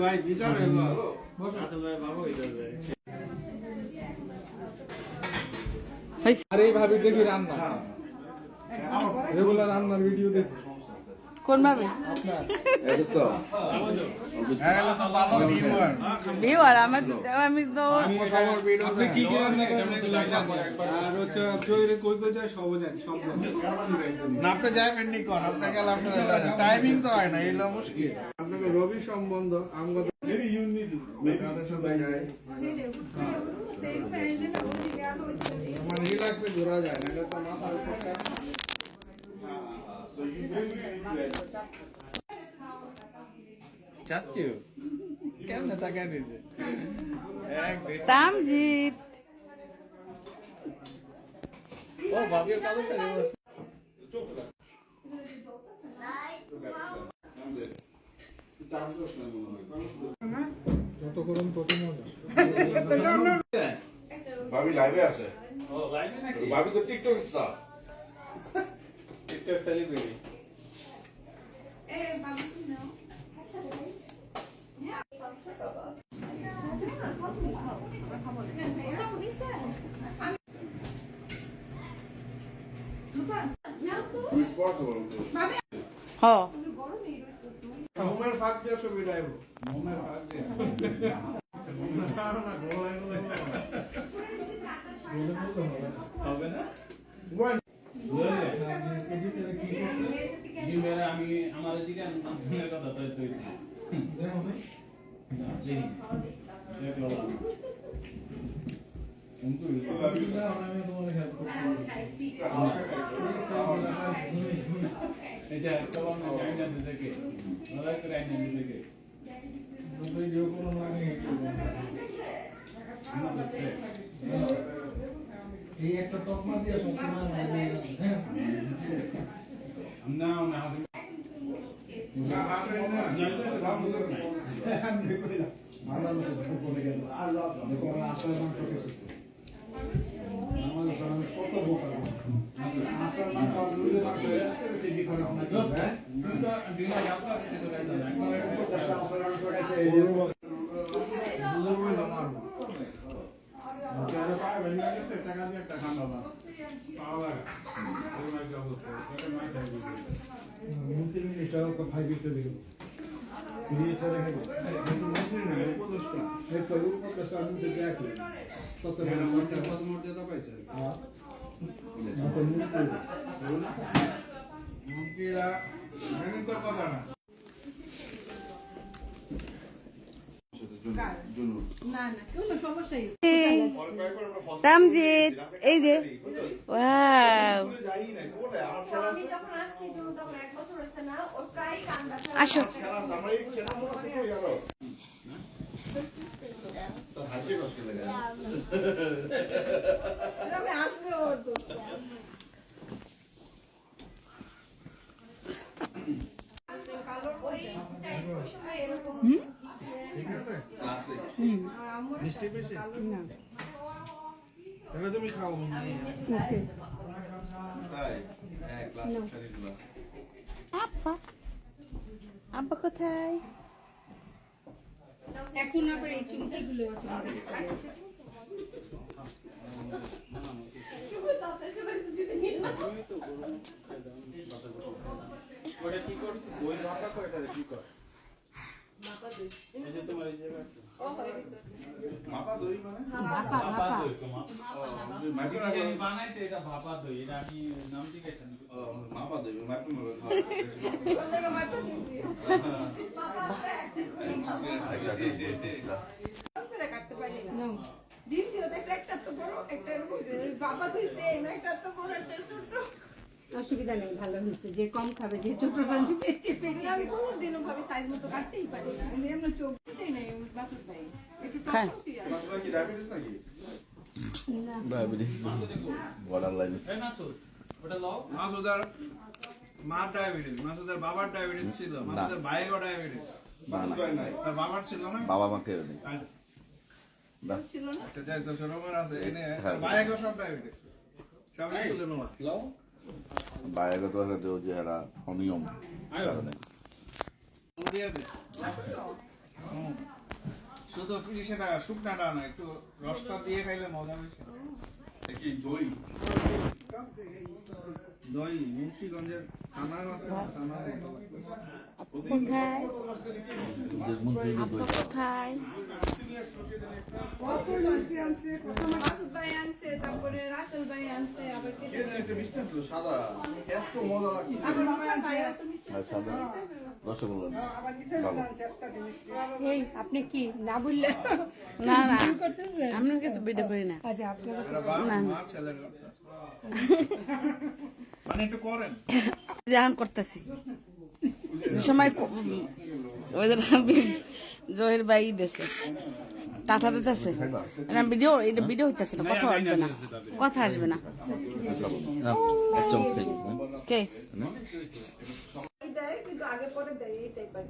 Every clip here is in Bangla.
ভাই বিচার আর এইভাবে দেখি রান্না রেগুলার রান্নার ভিডিও দেখি কোন ভাবে ভিউয়ার আমি তো আপনি কি কি রান্না করেন আর হচ্ছে তৈরি কই কই যায় সব জানি সব না আপনি যাবেন নি কোন আপনাকে টাইমিং তো হয় না এলো মুশকিল আপনাকে রবি সম্বন্ধ আমগত ভেরি ইউনিক তাদের সাথে যায় মানে রিল্যাক্সে ঘোরা যায় না এটা তো মাথা উপরে চাচ্ছু কেমন তাকায় দিয়েছে তামজিৎ ও ভাবিও কালো করে যত করুন তত মজা ভাবি লাইভে আছে ও লাইভে নাকি ভাবি তো টিকটক স্টার টিকটক সেলিব্রিটি হ মোমের ফাঁক দিয়ে ছবি লাইভ মোমের ভাগ দিয়ে হবে না আমি আমার দিকে কথা তো তৈরি এটা কলম জানি না দেখে ওরা করে আইনা দেখে ভিডিও কোন লাগে এই একটা তকমা দিয়ে সবসময় না না তামজিৎ এই যে ওয়াও আসো মিষ্টি বেশি তাহলে তুমি খাও তাই এক গ্লাস ছেড়ে দিলাম আব্বা আব্বা কোথায় এখন আবার এই চুমকিগুলো ওটা কি কর ওই রাখা করে এটা কি কর এই যে তোমার এই জায়গা মাপা দই মানে ভাপা দই তো মাটি বানাইছে এটা ভাপা দই এটা আমি নাম ঠিক আছে মাপা দই মাপা মনে অসুবিধা নেই, ভালো হয়েছে। যে কম খাবে, যে ছোট আমি কোনদিনও ভাবে সাইজ মতো কাটতেই পারি না, এমনি চোখ দিতেই নেই বাতুর ভাই একটু হ্যাঁ। টক দিয়ে মাসুদা কি ডায়াবেটিস নাকি ডায়াবেটিস বর্ডার লাইন এই না তো ওটা লাও মাসুদার মার ডায়াবেটিস মাসুদার বাবার ডায়াবেটিস ছিল মাসুদার ভাইয়েরও ডায়াবেটিস তার বাবার ছিল না বাবা মাকে নেই ছিল না আচ্ছা যাই তো সরোবর আছে এনে ভাইয়েরও সব ডায়াবেটিস সবাই ছিল না লাও বাইরে তো যে যারা অনিয়ম দিয়ে দে। শুধু সেটা শুকনাটা না, একটু রসটা দিয়ে খাইলে মজা বেশি। কি দই দই মুন্সিগঞ্জের ছানার আছে না, ছানার মতো লাগে। কোথায় আব্বা কোথায়? কত মিষ্টি আনছে, কত মাসুদ ভাই আনছে, তারপরে রাসেল ভাই আনছে, আবার কে এটা একটা মিষ্টি ছিল সাদা, এত মজা লাগছে। আবার আমার ভাই এত মিষ্টি আর সাদা রসগোল্লা না। আবার কিসের আনছে একটা মিষ্টি। এই আপনি কি না বললে না না কি করতেছেন? আমি কিছু ভিডিও করি না। আচ্ছা আপনার এরা বাপ মা ছেলের মানে একটু করেন। জাহান করতেছি যে সময় ওদের জহির ভাই দেশে টাটা দিতেছে ভিডিও, এটা ভিডিও হইতেছে না, কথা আসবে না, কথা আসবে না। এক চামচ খাই দিই, হ্যাঁ? কে দেয় কিন্তু আগে পরে দেয় এই টাইপের।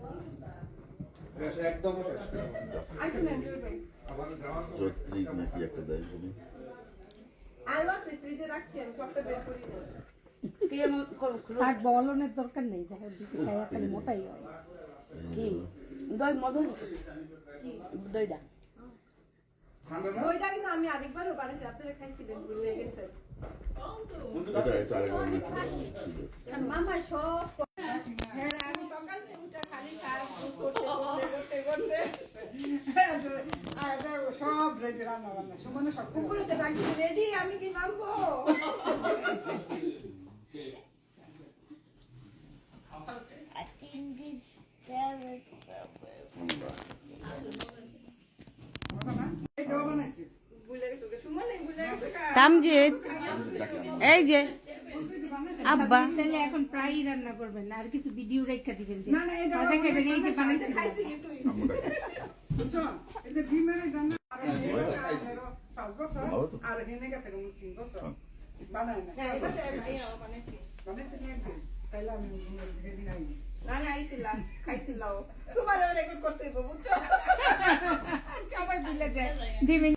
একদম আইটো না ভাই। চৌত্রিশ নাকি একটা দেয় বলি। আলু আছে ফ্রিজে রাখছি, আমি সবটা বের করি না। থাক বলনের দরকার নেই, দেখো দিকে খাইয়া খালি মোটাই হয়। কি দই মধুর দইটা দইটা কিন্তু আমি আরেকবারও বানাইছি, আপনারা খাইছিলেন, ভুলে গেছেন। এটা আরেকবার নিয়েছিল, ঠিক আছে। মামা সব হ্যাঁ আমি সকাল থেকে উঠে খালি খাওয়া করতে করতে সব রেডি, রান্না বান্না সমানে সব কুকুরেতে ডাকি রেডি, আমি কি নামবো? ভুলে গেছো সুমনে, ভুলে গেছো তামজিদ এই যে আব্বা তাহলে এখন প্রায়ই রান্না করবেন না, আর কিছু ভিডিও রেখা দিবেন যে না না এটা ভাজা খাবেন, এই যে বানাইছি খাইছি কিন্তু বুঝছো এই যে ডিমের রান্না আর 5 বছর আর হেনে গেছে 3 বছর বানাই না। হ্যাঁ এটা ভাইয়া বানাইছি, বানাইছি না একদিন, তাইলে আমি দিদি নাই না না আইছিলাম খাইছিলাম, তোমার রেকর্ড করতে হইব বুঝছো। সবাই ভুলে যায় দিবেন।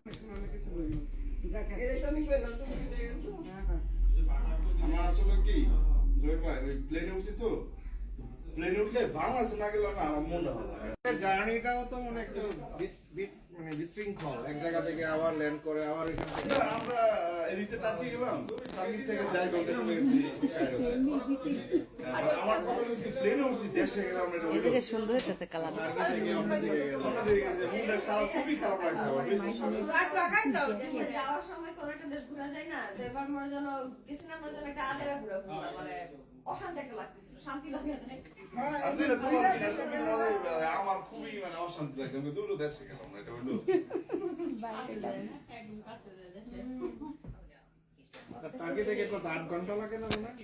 এটা তুমি বললো, তুমি ভুলে গেছো। আমার আসলে কি জয়ের ভাই ওই প্লেনে উঠছি তো, প্লেনে উঠলে বাংলাদেশে না গেলে না আমার মনে হয় না। জার্নিটাও তো মনে একটু মানে বিশৃঙ্খল, এক জায়গা থেকে আবার ল্যান্ড করে আবার এখান থেকে আমরা এদিকে টার্কি গেলাম, টার্কি থেকে যাই বলতে চলে গেছি আমার কথা হচ্ছে প্লেনে উঠছি, দেশে গেলাম, এটা হলো এদিকে সুন্দর হইতেছে কালার। টার্কি থেকে অন্যদিকে গেল। আমাদের কাছে মুন্ডা খারাপ, খুবই খারাপ লাগছে আমার, বেশি দেশে যাওয়ার সময় কোনো একটা দেশ ঘোরা যায় না, তো এবার মনে যেন গেছিলাম, মনে যেন একটা আজেরা ঘোরা মানে অশান্তি একটা লাগতেছিল, শান্তি লাগে না। আপনি না তোমার আমার খুবই মানে অশান্তি লাগছে, আমি দুটো দেশে গেলাম, এটা হলো টার্কি থেকে কত 8 ঘন্টা লাগে না মনে হয়?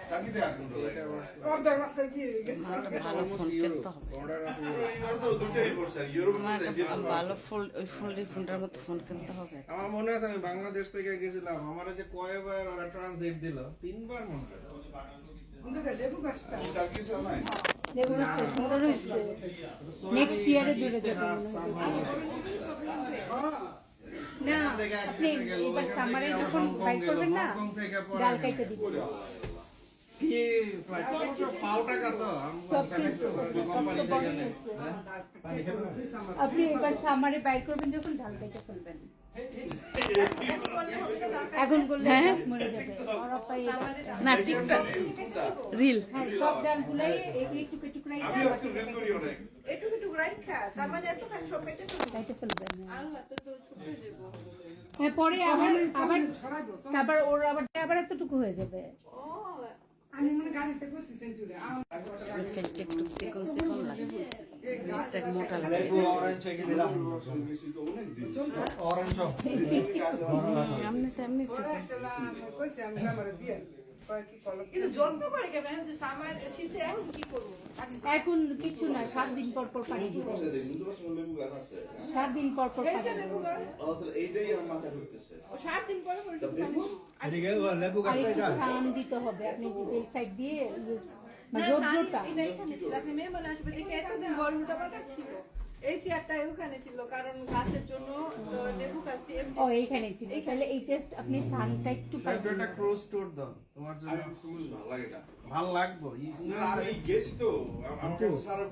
টার্কিতে আর কোন লাগে অর্ধেক রাস্তায় গিয়ে গেছে। ভালো ফোন কিনতে হবে। Border of ইউরোপ তো দুটোই পড়ছে, ইউরোপ আমার একটা ভালো ফোল্ড, ওই ফোল্ডের ফোনটার মতো ফোন কিনতে হবে। আমার মনে আছে আমি বাংলাদেশ থেকে গেছিলাম, আমার যে কয়বার ওরা ট্রানজিট দিল, 3 বার মনে হয়। কিন্তু লেবু গাছটা টার্কি সব নাই লেবু গাছটা সুন্দর হয়েছে, নেক্সট ইয়ারে দূরে যাবে না। আপনি এবার সামারে যখন বাইক করবেন না, ডাল কাইতে দিবেন। কি ফ্লাইট পাউটা কত কোম্পানি থেকে নেয়। আপনি এবার সামারে বাইক করবেন যখন ডাল কাইতে ফেলবেন, এখন করলে গাছ মরে যাবে। আর আপাই না টিকটক রিল হ্যাঁ সব ডালগুলাই একটু টুকরাই এটুকু টুকু রাখা, তার মানে এতখানি সব পেটে তো কাইতে ফেলবেন। আল্লাহ তো তোর ছুটে যাবো। হ্যাঁ পরে আবার ছড়াইবো তো। তারপর ওর আবার এতটুকু হয়ে যাবে। ও আমি মানে গাড়িতে বসছি সেন্টুরে ফেসটা একটু চিকন চিকন লাগে, একটা মোটা লাগে। এমনি তেমনি চিকন। কইছি আমি আমার দিয়ে কয় কি করলো কিন্তু যত্ন করে কেমন যে সামার শীতে এখন কি করব। এখন কিছু না, 7 দিন পর পর পানি দিবেন, 7 দিন পর পর পানি দিবেন। এইটাই আমার মাথায় ঢুকতেছে। ও 7 দিন পরে পরে শুধু পানি। এদিকে লেবু আর গাছটা একটু সান দিতে হবে, আপনি যে সাইড দিয়ে মানে না রোদ্রটা এটা এখানে ছিল, আসলে মেহমান আসবে দেখে এতদিন গরমটা বাটা ছিল, এই চেয়ারটা ওখানে ছিল কারণ গাছের জন্য তো লেবু গাছটি এমনি ও এইখানে ছিল তাহলে এই জাস্ট আপনি সানটা একটু সাহেব, একটা ক্রস টোর দাও তোমার জন্য আমি খুব ভালো লাগে এটা ভালো লাগবো না, আমি গেছি তো আমার কাছে সারা